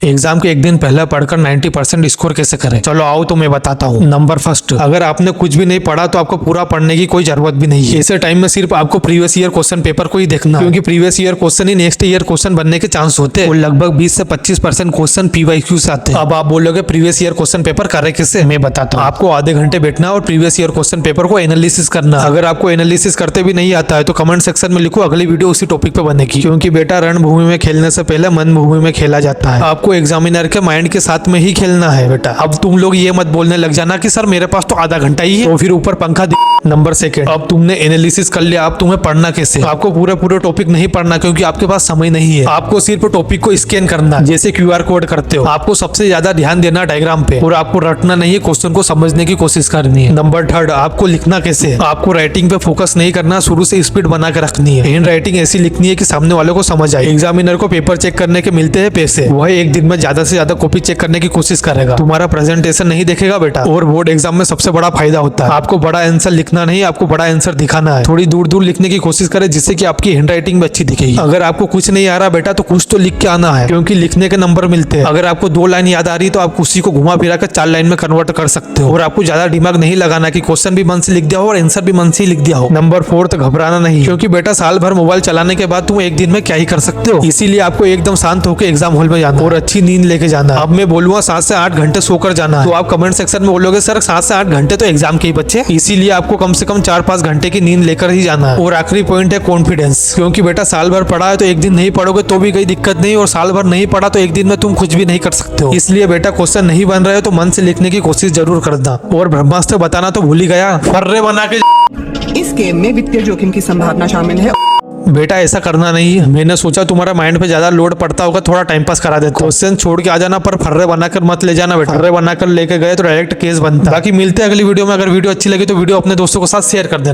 Exam के एक दिन पहले पढ़कर 90% स्कोर कैसे करें, चलो आओ तो मैं बताता हूँ। नंबर फर्स्ट, अगर आपने कुछ भी नहीं पढ़ा तो आपको पूरा पढ़ने की कोई जरूरत भी नहीं है। ऐसे टाइम में सिर्फ आपको प्रीवियस ईयर क्वेश्चन पेपर को ही देखना, क्योंकि प्रीवियस ईयर क्वेश्चन ही नेक्स्ट ईयर क्वेश्चन बनने के चांस होते हैं और लगभग 20 से 25% क्वेश्चन PYQ से आते हैं। अब आप बोलोगे प्रीवियस ईयर क्वेश्चन पेपर करे कैसे, मैं बताता हूँ। आपको आधे घंटे बैठना और प्रीवियस ईयर क्वेश्चन पेपर को एनालिसिस करना। अगर आपको एनालिसिस करते भी नहीं आता है तो कमेंट सेक्शन में लिखो, अगली वीडियो उसी टॉपिक पे बनेगी। क्योंकि बेटा रणभूमि में खेलने से पहले मन भूमि में खेला जाता है। आपको एग्जामिनर के माइंड के साथ में ही खेलना है बेटा। अब तुम लोग ये मत बोलने लग जाना कि सर मेरे पास तो आधा घंटा ही है तो फिर ऊपर पंखा। नंबर सेकंड, अब तुमने एनालिसिस कर लिया, अब तुम्हें पढ़ना कैसे। आपको पूरे टॉपिक नहीं पढ़ना क्योंकि आपके पास समय नहीं है। आपको सिर्फ टॉपिक को स्कैन करना, जैसे QR कोड करते हो। आपको सबसे ज्यादा ध्यान देना डायग्राम पे और आपको रटना नहीं है, क्वेश्चन को समझने की कोशिश करनी है। नंबर थर्ड, आपको लिखना कैसे। आपको राइटिंग पे फोकस नहीं करना, शुरू से स्पीड बना के रखनी है। हैंड राइटिंग ऐसी लिखनी है कि सामने वाले को समझ आए। एग्जामिनर को पेपर चेक करने के मिलते हैं पैसे, वह एक दिन में ज्यादा से ज्यादा कॉपी चेक करने की कोशिश करेगा, तुम्हारा प्रेजेंटेशन नहीं देखेगा बेटा। और बोर्ड एग्जाम में सबसे बड़ा फायदा होता है, आपको बड़ा आंसर लिखना नहीं, आपको बड़ा आंसर दिखाना है। थोड़ी दूर दूर लिखने की कोशिश करें जिससे कि आपकी हैंड राइटिंग भी अच्छी दिखेगी। अगर आपको कुछ नहीं आ रहा बेटा तो कुछ तो लिख के आना है, क्योंकि लिखने के नंबर मिलते हैं। अगर आपको 2 लाइन याद आ रही तो आप उसी को घुमा फिरा कर 4 लाइन में कन्वर्ट कर सकते हो। और आपको ज्यादा दिमाग नहीं लगाना कि क्वेश्चन भी मन से लिख दिया हो और आंसर भी मन से ही लिख दिया हो। नंबर 4, घबराना नहीं, क्योंकि बेटा साल भर मोबाइल चलाने के बाद तुम एक दिन में क्या ही कर सकते हो। इसीलिए आपको एकदम शांत होकर एग्जाम हॉल में जाना और अच्छी नींद लेके जाना। अब मैं बोलूंगा 7 से 8 घंटे सोकर जाना, तो आप कमेंट सेक्शन में बोलोगे सर 7 से 8 घंटे तो एग्जाम के ही बच्चे, इसीलिए आपको कम से कम 4-5 घंटे की नींद लेकर ही जाना है। और आखिरी पॉइंट है कॉन्फिडेंस, क्योंकि बेटा साल भर पढ़ा है तो एक दिन नहीं पढ़ोगे तो भी कोई दिक्कत नहीं, और साल भर नहीं पढ़ा तो एक दिन में तुम कुछ भी नहीं कर सकते हो। इसलिए बेटा क्वेश्चन नहीं बन रहे हो तो मन से लिखने की कोशिश जरूर करना। और ब्रह्मास्त्र बताना तो भूल ही गया, फर्रे बना के। इस गेम में वित्तीय जोखिम की संभावना शामिल है। बेटा ऐसा करना नहीं है, मैंने सोचा तुम्हारा माइंड पे ज्यादा लोड पड़ता होगा, थोड़ा टाइम पास करा देता। क्वेश्चन छोड़ के आ जाना पर फर्रे बनाकर मत ले जाना बेटा, फर्रे बनाकर लेके गए तो डायरेक्ट केस बनता। बाकी मिलते हैं अगली वीडियो में। अगर वीडियो अच्छी लगी तो वीडियो अपने दोस्तों के साथ शेयर कर देना।